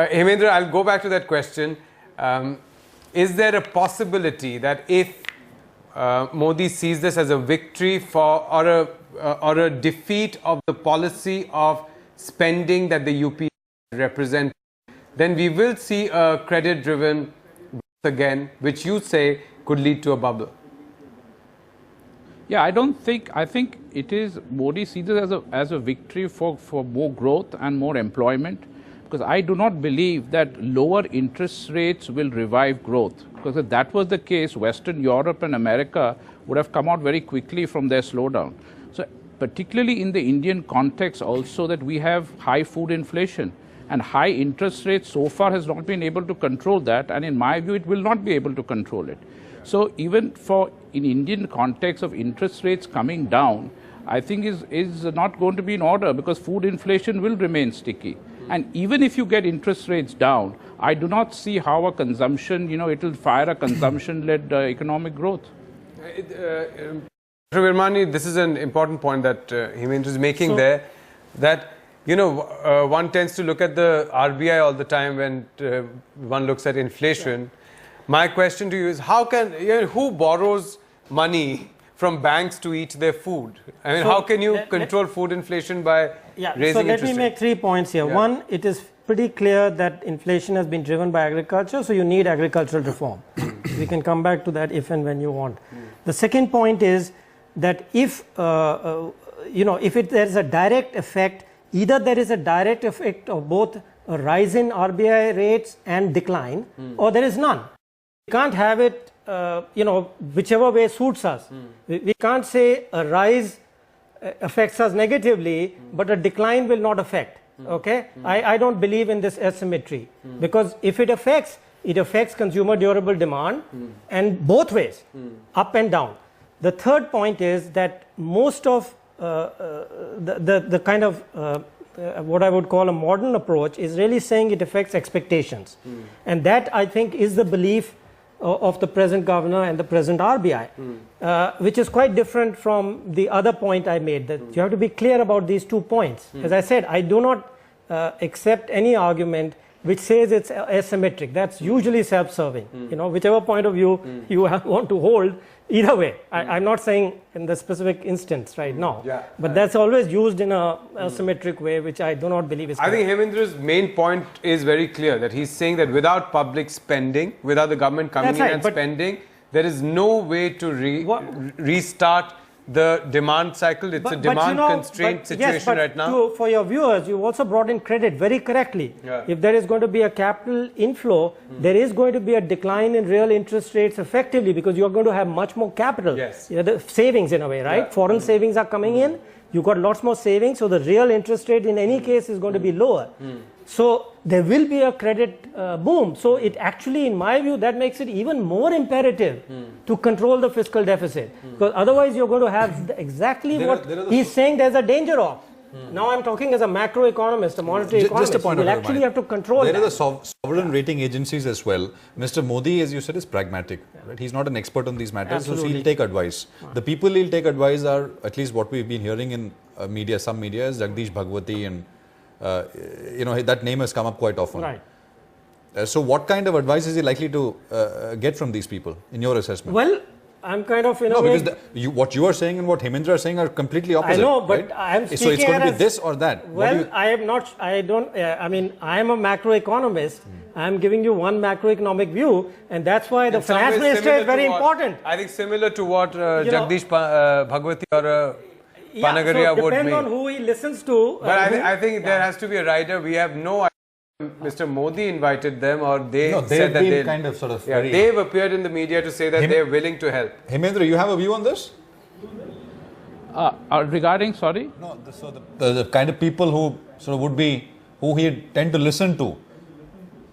Hemendra, I'll go back to that question. Is there a possibility that if Modi sees this as a victory for or a defeat of the policy of spending that the UP represents, then we will see a credit-driven growth again, which you say could lead to a bubble? Yeah, I think it is, Modi sees it as a victory for more growth and more employment, because I do not believe that lower interest rates will revive growth. Because if that was the case, Western Europe and America would have come out very quickly from their slowdown. So particularly in the Indian context also, that we have high food inflation and high interest rates so far has not been able to control that, and in my view it will not be able to control it. So even in Indian context of interest rates coming down, I think is not going to be in order, because food inflation will remain sticky. And even if you get interest rates down, I do not see how a consumption, it will fire a consumption-led economic growth. Dr. Virmani, this is an important point that Hemendra is making there, that one tends to look at the RBI all the time when one looks at inflation. Yeah. My question to you is, who borrows money from banks to eat their food? I mean, how can you control food inflation by raising interest rates? So let me make 3 points here. Yeah. One, it is pretty clear that inflation has been driven by agriculture, so you need agricultural reform. We can come back to that if and when you want. The second point is that if there is a direct effect, either there is a direct effect of both a rise in RBI rates and decline, or there is none. We can't have it whichever way suits us. We can't say a rise affects us negatively, but a decline will not affect. Okay? I don't believe in this asymmetry, because if it affects consumer durable demand, and both ways, up and down. The third point is that most of the kind of what I would call a modern approach is really saying it affects expectations. And that, I think, is the belief of the present governor and the present RBI, which is quite different from the other point I made, that you have to be clear about these 2 points. As I said, I do not accept any argument which says it's asymmetric. That's usually self-serving. Whichever point of view you want to hold, either way. I'm not saying in the specific instance right now, but that's always used in a symmetric way, which I do not believe is correct. I think Hemendra's main point is very clear, that he's saying that without public spending, without the government coming in and spending, there is no way to restart the demand cycle. It's a demand-constrained situation right now. For your viewers, you also brought in credit very correctly. Yeah. If there is going to be a capital inflow, there is going to be a decline in real interest rates effectively, because you are going to have much more capital. Yes. The savings in a way, right? Yeah. Foreign savings are coming in. You got lots more savings, so the real interest rate in any case is going to be lower. So there will be a credit boom. So it actually, in my view, that makes it even more imperative to control the fiscal deficit. Because otherwise you're going to have exactly what he's saying there's a danger of. Now I'm talking as a macroeconomist, a monetary economist. Just a point you will actually have to control that. There are the sovereign rating agencies as well. Mr. Modi, as you said, is pragmatic. Right? He's not an expert on these matters, so he'll take advice. The people he'll take advice are, at least what we've been hearing in some media, is Jagdish Bhagwati, and that name has come up quite often. Right. So what kind of advice is he likely to get from these people, in your assessment? Well, I'm kind of because what you are saying and what Hemendra are saying are completely opposite. I know, but right? I'm speaking. So it's going to be this or that. Well, I am not. I don't. I mean, I am a macroeconomist. I'm giving you one macroeconomic view, and that's why the finance minister is very important. I think similar to what Jagdish Bhagwati or Panagaria would mean. Depends on who he listens to. But I think there has to be a rider. We have no idea. Mr. Modi invited them, or they said that they kind of sort of they've appeared in the media to say that they're willing to help. Hemendra, you have a view on this? Regarding, sorry? No, so the kind of people who sort of who he'd tend to listen to.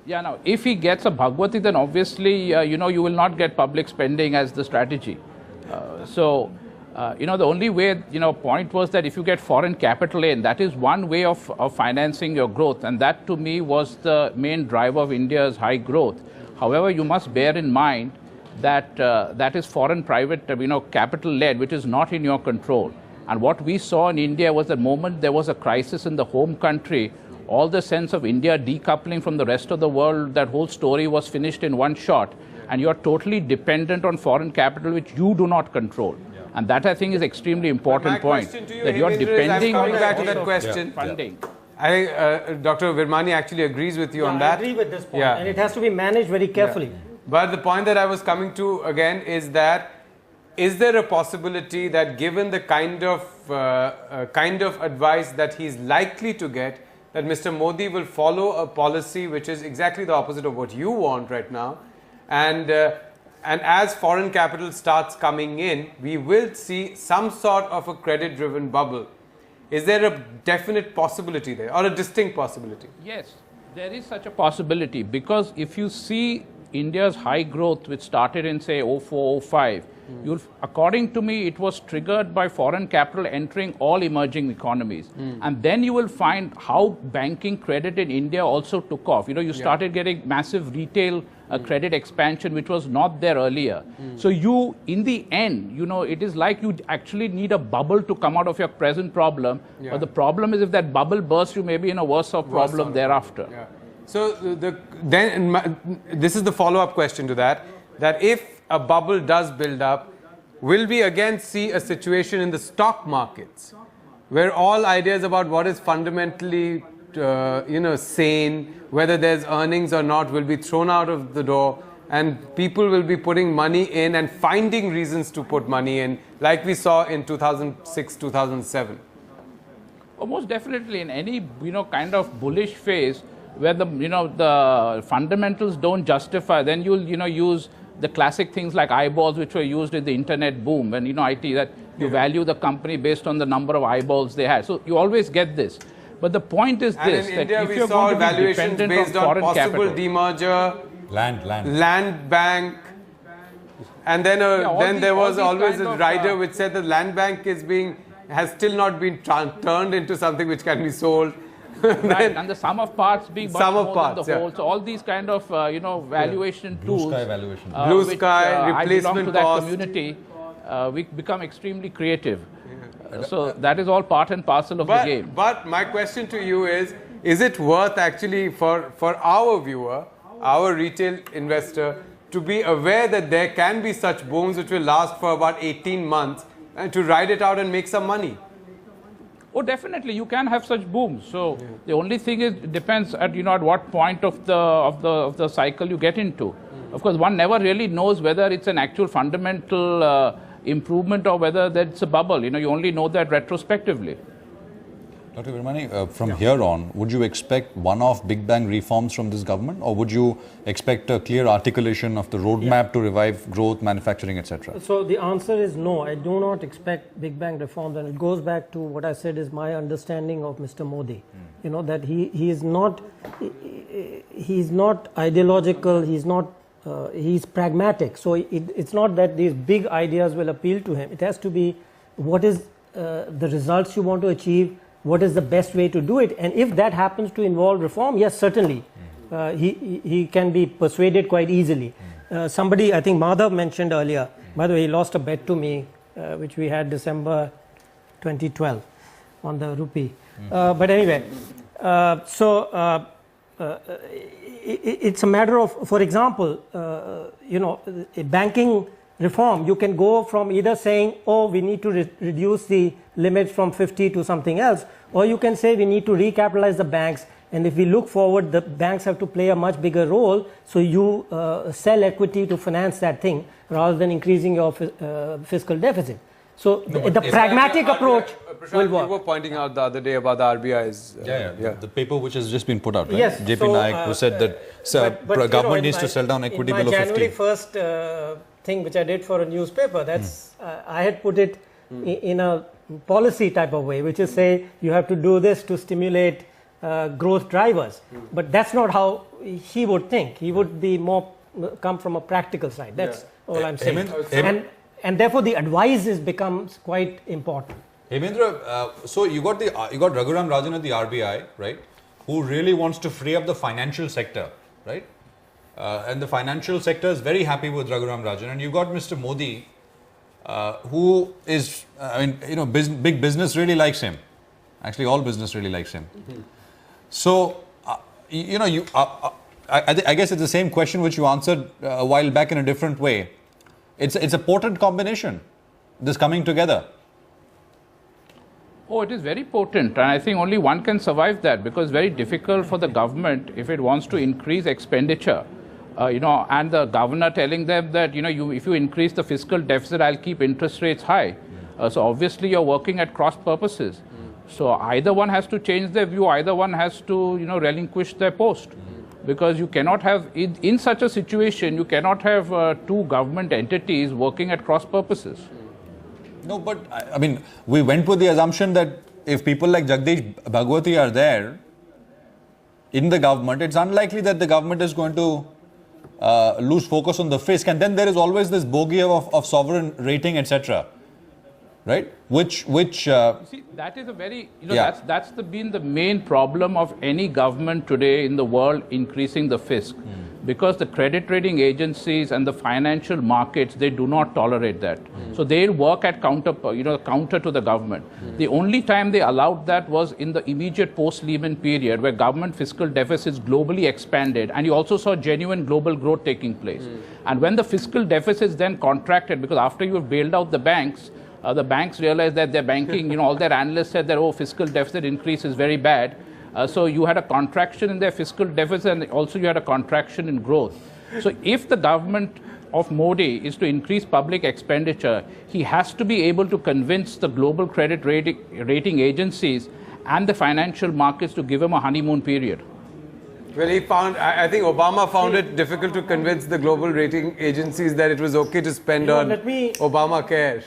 Yeah, now, if he gets a Bhagwati, then obviously, you will not get public spending as the strategy. The only way, point was that if you get foreign capital in, that is one way of financing your growth. And that, to me, was the main driver of India's high growth. However, you must bear in mind that that is foreign private, capital led, which is not in your control. And what we saw in India was the moment there was a crisis in the home country, all the sense of India decoupling from the rest of the world, that whole story was finished in one shot, and you're totally dependent on foreign capital, which you do not control. And that, I think, is extremely important point, that you're depending on coming back to that question. funding. I think Dr. Virmani actually agrees with you on that. I agree with this point, and it has to be managed very carefully. But the point that I was coming to again is that, is there a possibility that given the kind of advice that he's likely to get, that Mr. Modi will follow a policy which is exactly the opposite of what you want right now, and as foreign capital starts coming in, we will see some sort of a credit-driven bubble? Is there a definite possibility there, or a distinct possibility? Yes, there is such a possibility, because if you see India's high growth, which started in, say, 04, 05, according to me, it was triggered by foreign capital entering all emerging economies. And then you will find how banking credit in India also took off. You started getting massive retail credit expansion, which was not there earlier. So in the end, it is like you actually need a bubble to come out of your present problem. But the problem is, if that bubble bursts, you may be in a worse off problem thereafter. Yeah. So this is the follow-up question to that if a bubble does build up, will we again see a situation in the stock markets where all ideas about what is fundamentally sane, whether there's earnings or not, will be thrown out of the door, and people will be putting money in and finding reasons to put money in, like we saw in 2006, 2007? Most definitely, in any kind of bullish phase where the fundamentals don't justify, then you'll use the classic things like eyeballs, which were used in the internet boom, when IT, that you value the company based on the number of eyeballs they had. So you always get this. But the point is and this, in that India, if we you're saw going to be valuations dependent based on on foreign possible capital, demerger, Land land bank, and then there was always a rider which said the land bank has still not been turned into something which can be sold. right, and the sum of parts being much more than the whole. Yeah. So all these kind of valuation tools, Blue sky valuation. Blue sky, I belong to replacement that cost. community. We become extremely creative. So that is all part and parcel of the game. But my question to you is it worth actually for our viewer, our retail investor, to be aware that there can be such booms which will last for about 18 months, and to ride it out and make some money? Oh, definitely, you can have such booms. So the only thing is, it depends at at what point of the cycle you get into. Of course, one never really knows whether it's an actual fundamental improvement or whether that's a bubble. You only know that retrospectively. Dr. Virmani, from here on, would you expect one-off big bang reforms from this government, or would you expect a clear articulation of the roadmap to revive growth, manufacturing, etc.? So the answer is no. I do not expect big bang reforms, and it goes back to what I said is my understanding of Mr. Modi. That he is not ideological. He's pragmatic. So it's not that these big ideas will appeal to him. It has to be what is the results you want to achieve. What is the best way to do it? And if that happens to involve reform, yes, certainly, he can be persuaded quite easily. Somebody, I think Madhav mentioned earlier, by the way, he lost a bet to me, which we had December 2012 on the rupee. But anyway, it's a matter of, for example, a banking reform, you can go from either saying, oh, we need to reduce the limits from 50 to something else, or you can say we need to recapitalize the banks, and if we look forward, the banks have to play a much bigger role, so you sell equity to finance that thing rather than increasing your fiscal deficit. So the pragmatic approach will work. You were pointing out the other day about the RBI's... The paper which has just been put out, right? Yes. JP Naik, who said that government needs to sell down equity below 50. In my January 1st thing which I did for a newspaper, that's I had put it in a policy type of way, which is say you have to do this to stimulate growth drivers. But that's not how he would think. He would be more come from a practical side. That's all I'm saying. And therefore the advice becomes quite important. Hemendra, so you got Raghuram Rajan at the RBI, right? Who really wants to free up the financial sector, right? And the financial sector is very happy with Raghuram Rajan. And you got Mr. Modi, who is, big business really likes him. Actually, all business really likes him. So, I guess it's the same question which you answered a while back in a different way. It's a potent combination, this coming together. Oh, it is very potent, and I think only one can survive that, because it's very difficult for the government, if it wants to increase expenditure, and the governor telling them that, if you increase the fiscal deficit, I'll keep interest rates high. So obviously you're working at cross purposes. So either one has to change their view, either one has to, relinquish their post. Because you cannot have, in such a situation, you cannot have two government entities working at cross purposes. No, but I mean, we went with the assumption that if people like Jagdish Bhagwati are there in the government, it's unlikely that the government is going to lose focus on the fisc. And then there is always this bogey of sovereign rating, etc. Right? Which see, that is a very, that's been the main problem of any government today in the world, increasing the fisc. Because the credit rating agencies and the financial markets, they do not tolerate that. So they'll work at counter to the government. The only time they allowed that was in the immediate post-Lehman period, where government fiscal deficits globally expanded, and you also saw genuine global growth taking place. And when the fiscal deficits then contracted, because after you've bailed out the banks realized that their banking, all their analysts said that, fiscal deficit increase is very bad. So you had a contraction in their fiscal deficit, and also you had a contraction in growth. So if the government of Modi is to increase public expenditure, he has to be able to convince the global credit rating agencies and the financial markets to give him a honeymoon period. Well, I think Obama found it difficult to convince the global rating agencies that it was okay to spend on Obamacare.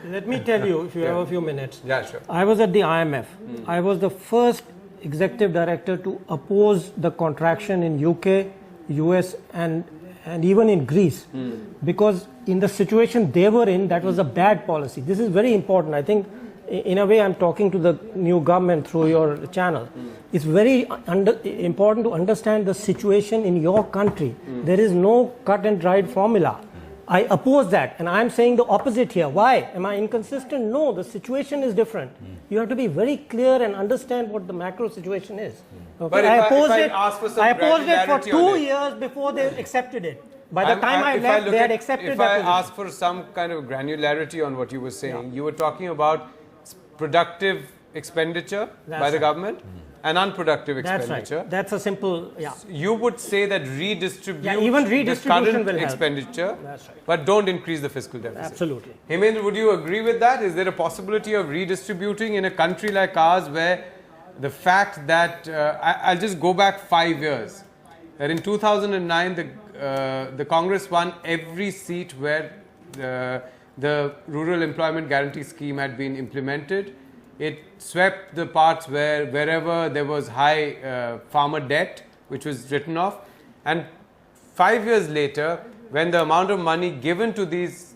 Let me tell you, if you have a few minutes. Yeah, sure. I was at the IMF. I was the first executive director to oppose the contraction in UK, US, and even in Greece. Because in the situation they were in, that was a bad policy. This is very important. I think, in a way, I'm talking to the new government through your channel. It's very important to understand the situation in your country. There is no cut and dried formula. I oppose that, and I'm saying the opposite here. Why? Am I inconsistent? No, the situation is different. You have to be very clear and understand what the macro situation is. Okay? But I opposed it for 2 years before they accepted it. By the time I left, they had accepted If I ask for some kind of granularity on what you were saying, you were talking about productive expenditure by the government and unproductive expenditure. Right. That's a simple, You would say that redistribute even redistribution the current will expenditure, That's right. but don't increase the fiscal deficit. Absolutely. Hemendra, would you agree with that? Is there a possibility of redistributing in a country like ours, where the fact that, I'll just go back 5 years, that in 2009 the Congress won every seat where the Rural Employment Guarantee Scheme had been implemented. It swept the parts wherever there was high farmer debt, which was written off. And 5 years later, when the amount of money given to these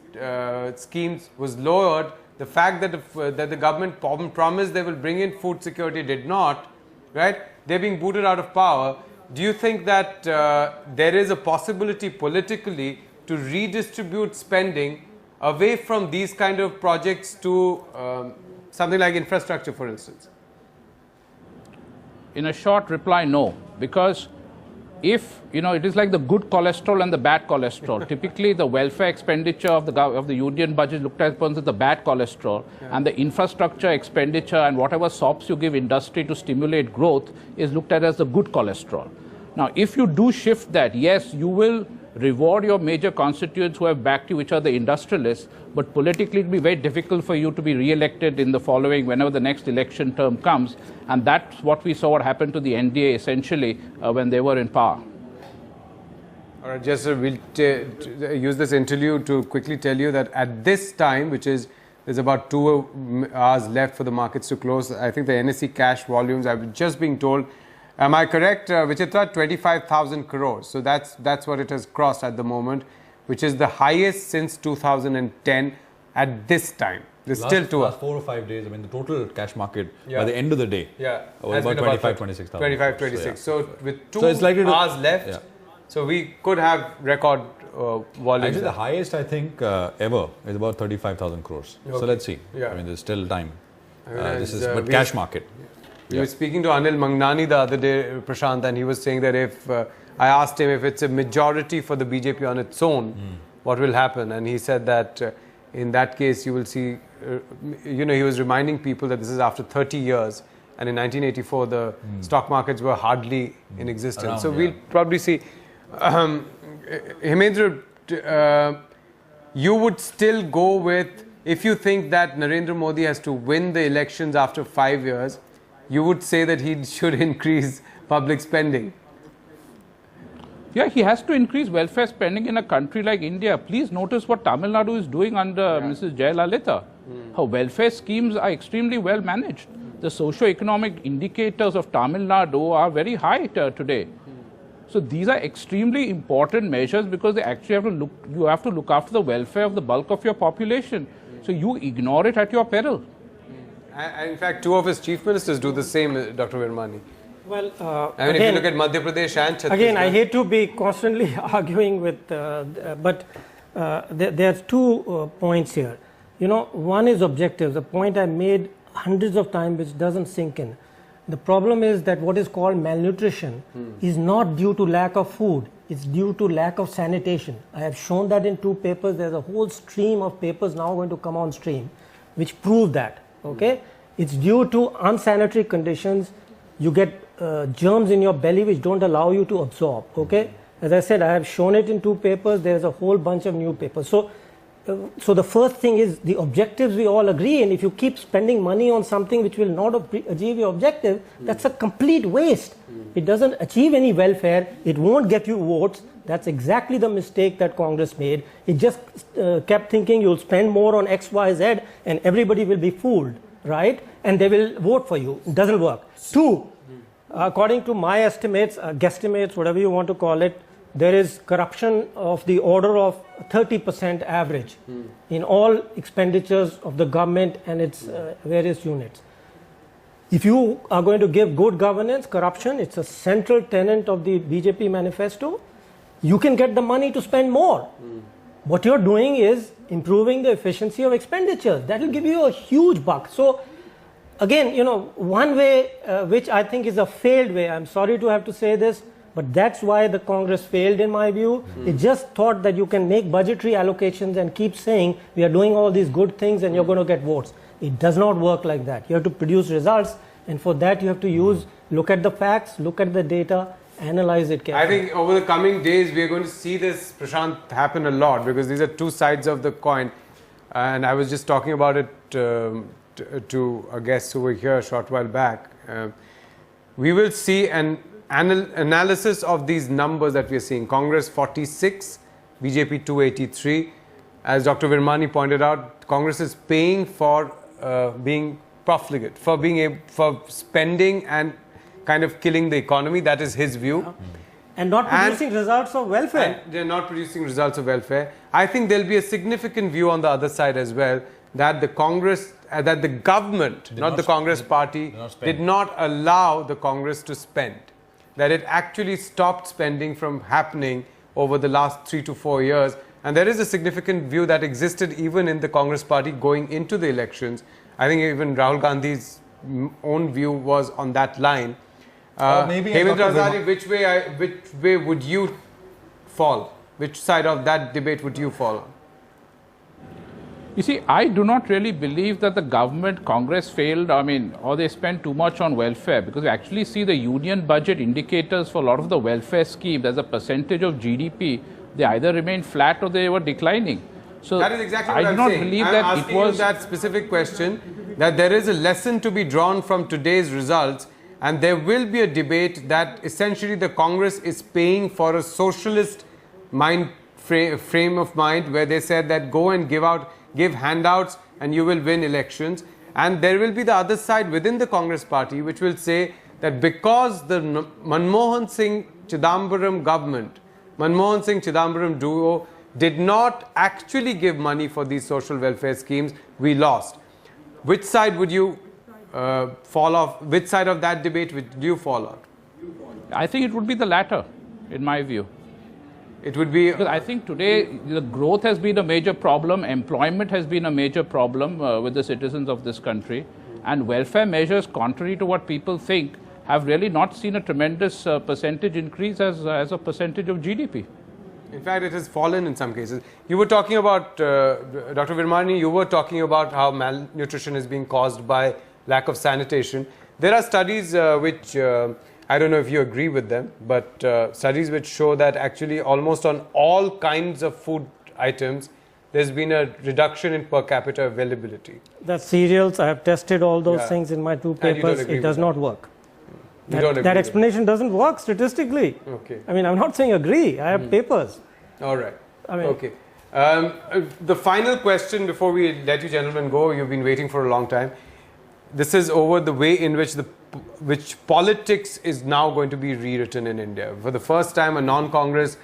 schemes was lowered, the fact that the government promised they will bring in food security did not, right? They're being booted out of power. Do you think that there is a possibility politically to redistribute spending away from these kind of projects to something like infrastructure, for instance? In a short reply, no. Because if, it is like the good cholesterol and the bad cholesterol. Typically, the welfare expenditure of the union budget is looked at as the bad cholesterol, and the infrastructure expenditure and whatever sops you give industry to stimulate growth is looked at as the good cholesterol. Now, if you do shift that, yes, you will reward your major constituents who have backed you, which are the industrialists, but politically it will be very difficult for you to be re-elected in the following, whenever the next election term comes. And that's what we saw what happened to the NDA essentially when they were in power. All right, Jester, we'll use this interlude to quickly tell you that at this time, which is, there's about 2 hours left for the markets to close. I think the NSE cash volumes, I've just been told, am I correct, Vichitra? 25,000 crores. So that's what it has crossed at the moment, which is the highest since 2010 at this time. There's still 2 hours. Last 4 or 5 days, I mean, the total cash market by the end of the day was about 26,000. 25, 26. So with 2 it's likely hours left, so we could have record volumes. Actually, the highest, I think, ever is about 35,000 crores. Okay. So let's see. I mean, there's still time. I mean, but cash market. We were speaking to Anil Mangnani the other day, Prashant, and he was saying that if I asked him if it's a majority for the BJP on its own, what will happen? And he said that in that case you will see, he was reminding people that this is after 30 years, and in 1984 the stock markets were hardly in existence. So we'll probably see. Hemendra, you would still go with, if you think that Narendra Modi has to win the elections after 5 years, you would say that he should increase public spending. Yeah, he has to increase welfare spending in a country like India. Please notice what Tamil Nadu is doing under Mrs. Jayalalitha. Her welfare schemes are extremely well managed. The socio-economic indicators of Tamil Nadu are very high today. So these are extremely important measures because they actually have to look after the welfare of the bulk of your population. So you ignore it at your peril. And in fact, two of his chief ministers do the same, Dr. Virmani. Well, I mean, if you look at Madhya Pradesh and Chhattisgarh. Again, I hate to be constantly arguing with, but there's 2 points here. One is objective. The point I made hundreds of times, which doesn't sink in. The problem is that what is called malnutrition is not due to lack of food. It's due to lack of sanitation. I have shown that in 2 papers. There's a whole stream of papers now going to come on stream, which prove that. Okay, it's due to unsanitary conditions. You get germs in your belly which don't allow you to absorb. Okay, as I said, I have shown it in 2 papers. There's a whole bunch of new papers. So the first thing is the objectives we all agree, and if you keep spending money on something which will not achieve your objective, that's a complete waste. It doesn't achieve any welfare. It won't get you votes. That's exactly the mistake that Congress made. It just kept thinking you'll spend more on X, Y, Z and everybody will be fooled, right? And they will vote for you. It doesn't work. 2, according to my estimates, guesstimates, whatever you want to call it, there is corruption of the order of 30% average in all expenditures of the government and its various units. If you are going to give good governance, corruption, it's a central tenet of the BJP manifesto, you can get the money to spend more. What you're doing is improving the efficiency of expenditures. That will give you a huge buck. So again, one way which I think is a failed way, I'm sorry to have to say this, but that's why the Congress failed in my view. It just thought that you can make budgetary allocations and keep saying we are doing all these good things and you're going to get votes. It does not work like that. You have to produce results, and for that you have to look at the facts, look at the data, analyze it carefully. I think over the coming days we are going to see this, Prashant, happen a lot, because these are 2 sides of the coin. And I was just talking about it to a guest who were here a short while back. We will see an analysis of these numbers that we are seeing. Congress 46, BJP 283. As Dr. Virmani pointed out, Congress is paying for being profligate, for spending and kind of killing the economy. That is his view. And not producing results of welfare. And they're not producing results of welfare. I think there'll be a significant view on the other side as well, that the Congress, that the government, not the Congress party, did not allow the Congress to spend. That it actually stopped spending from happening over the last 3 to 4 years. And there is a significant view that existed even in the Congress party going into the elections. I think even Rahul Gandhi's own view was on that line. Hemendra Azari, which way would you fall? Which side of that debate would you fall on? You see, I do not really believe that the government, Congress failed, or they spent too much on welfare, because you actually see the union budget indicators for a lot of the welfare schemes as a percentage of GDP, they either remained flat or they were declining. So that is exactly what I do not believe that I'm it asking was you that specific question, that there is a lesson to be drawn from today's results, and there will be a debate that essentially the Congress is paying for a socialist frame of mind, where they said that go and give handouts and you will win elections. And there will be the other side within the Congress party which will say that because the Manmohan Singh Chidambaram government, Manmohan Singh Chidambaram duo did not actually give money for these social welfare schemes, we lost. Which side would you fall off? Which side of that debate would you fall on? I think it would be the latter, in my view. It would be... Because I think today the growth has been a major problem, employment has been a major problem with the citizens of this country. And welfare measures, contrary to what people think, have really not seen a tremendous percentage increase as a percentage of GDP. In fact, it has fallen in some cases. You were talking about, Dr. Virmani, you were talking about how malnutrition is being caused by lack of sanitation. There are studies which, I don't know if you agree with them, but studies which show that actually almost on all kinds of food items, there's been a reduction in per capita availability. The cereals, I have tested all those things in my 2 papers. It does not work. That explanation doesn't work statistically. Okay. I mean, I'm not saying agree. I have papers. All right. I mean, okay. The final question before we let you gentlemen go, you've been waiting for a long time. This is over the way in which politics is now going to be rewritten in India. For the first time, a non-Congress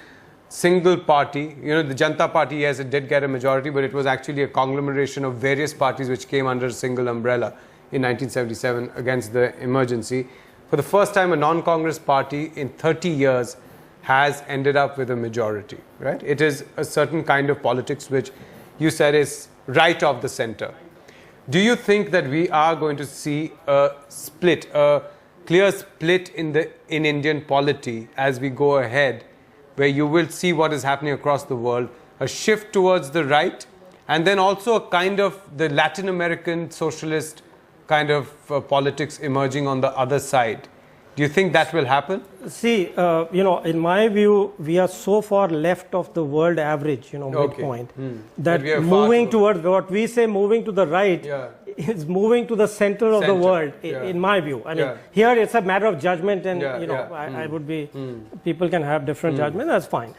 single party, the Janata Party, yes, it did get a majority, but it was actually a conglomeration of various parties which came under a single umbrella in 1977 against the emergency. For the first time, a non-Congress party in 30 years has ended up with a majority, right? It is a certain kind of politics which you said is right of the center. Do you think that we are going to see a split, a clear split in Indian polity as we go ahead, where you will see what is happening across the world, a shift towards the right, and then also a kind of the Latin American socialist kind of politics emerging on the other side? Do you think that will happen? See, in my view, we are so far left of the world average, midpoint, that moving towards what we say, moving to the right, is moving to the center of the world, in my view. I mean, here it's a matter of judgment, and I would be, people can have different judgment, that's fine.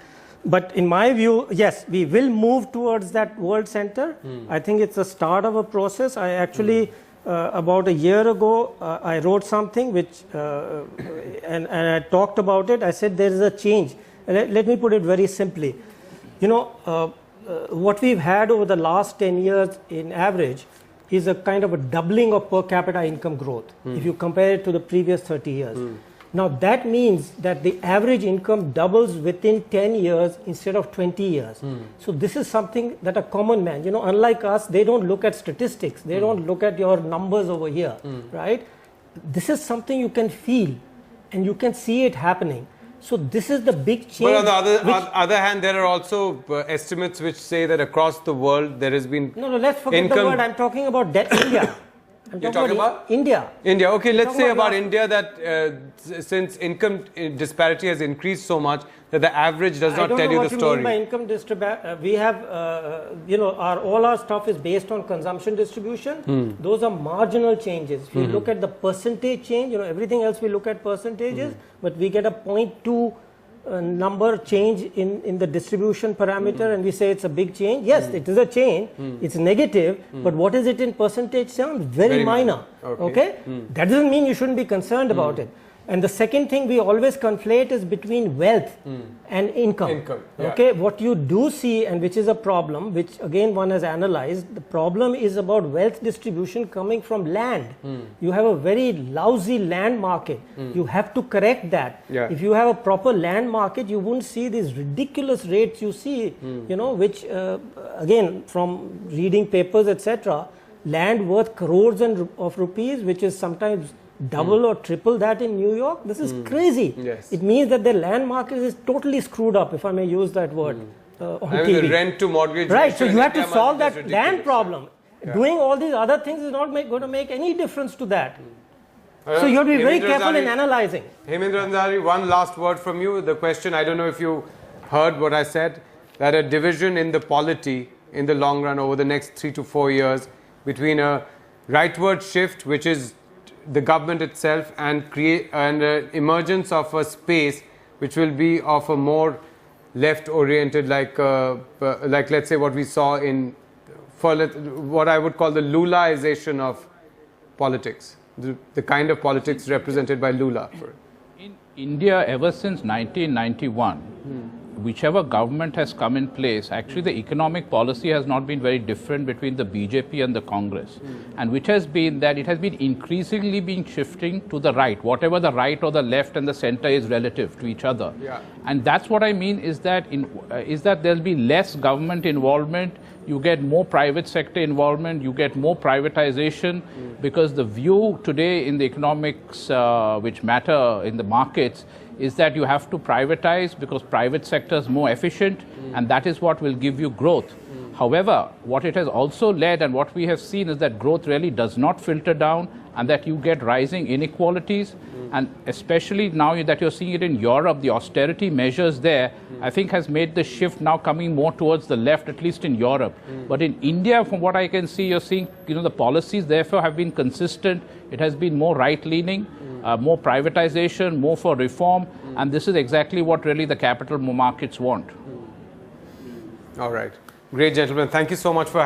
But in my view, yes, we will move towards that world center. I think it's the start of a process. I actually, about a year ago, I wrote something which, and I talked about it. I said there is a change. Let me put it very simply. What we've had over the last 10 years in average is a kind of a doubling of per capita income growth if you compare it to the previous 30 years. Now that means that the average income doubles within 10 years instead of 20 years. So this is something that a common man, unlike us, they don't look at statistics. They don't look at your numbers over here, right? This is something you can feel and you can see it happening. So this is the big change. But on the other hand, there are also estimates which say that across the world there has been No, let's forget the word. I'm talking about India. You're talking about India. India. Okay, let's say about India that since income disparity has increased so much that the average does not tell you the story. I don't know what you mean by income disparity. We have, all our stuff is based on consumption distribution. Those are marginal changes. If you look at the percentage change, everything else we look at percentages, but we get a 0.2 number change in the distribution parameter and we say it's a big change. Yes, it is a change. It's negative, but what is it in percentage terms? Very minor. Okay? That doesn't mean you shouldn't be concerned about it. And the second thing we always conflate is between wealth and income. Okay, what you do see, and which is a problem, which again one has analyzed, the problem is about wealth distribution coming from land. You have a very lousy land market. You have to correct that. If you have a proper land market, you wouldn't see these ridiculous rates you see, which again from reading papers, etc., land worth crores of rupees, which is sometimes double or triple that in New York. This is crazy. Yes. It means that the land market is totally screwed up, if I may use that word, on TV. The rent to mortgage. Right, so you have to solve that land problem. Doing all these other things is not going to make any difference to that. So you have to be very careful in analyzing. Hemendra Ansari, one last word from you. The question, I don't know if you heard what I said, that a division in the polity in the long run over the next 3 to 4 years between a rightward shift, which is the government itself, and emergence of a space which will be of a more left-oriented, like let's say what we saw what I would call the Lulaization of politics, the kind of politics represented by Lula. In India, ever since 1991, whichever government has come in place, actually the economic policy has not been very different between the BJP and the Congress, and which has been that it has been increasingly being shifting to the right, whatever the right or the left and the center is relative to each other. And that's what I mean is that there'll be less government involvement. you get more private sector involvement, you get more privatization, because the view today in the economics which matter in the markets is that you have to privatize because private sector is more efficient, and that is what will give you growth. However, what it has also led and what we have seen is that growth really does not filter down, and that you get rising inequalities. And especially now that you're seeing it in Europe, the austerity measures there, I think has made the shift now coming more towards the left, at least in Europe. But in India, from what I can see, you're seeing, the policies therefore have been consistent. It has been more right-leaning, more privatization, more for reform, and this is exactly what really the capital markets want. All right. Great, gentlemen. Thank you so much for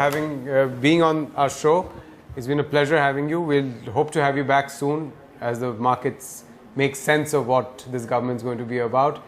being on our show. It's been a pleasure having you. We'll hope to have you back soon as the markets make sense of what this government is going to be about.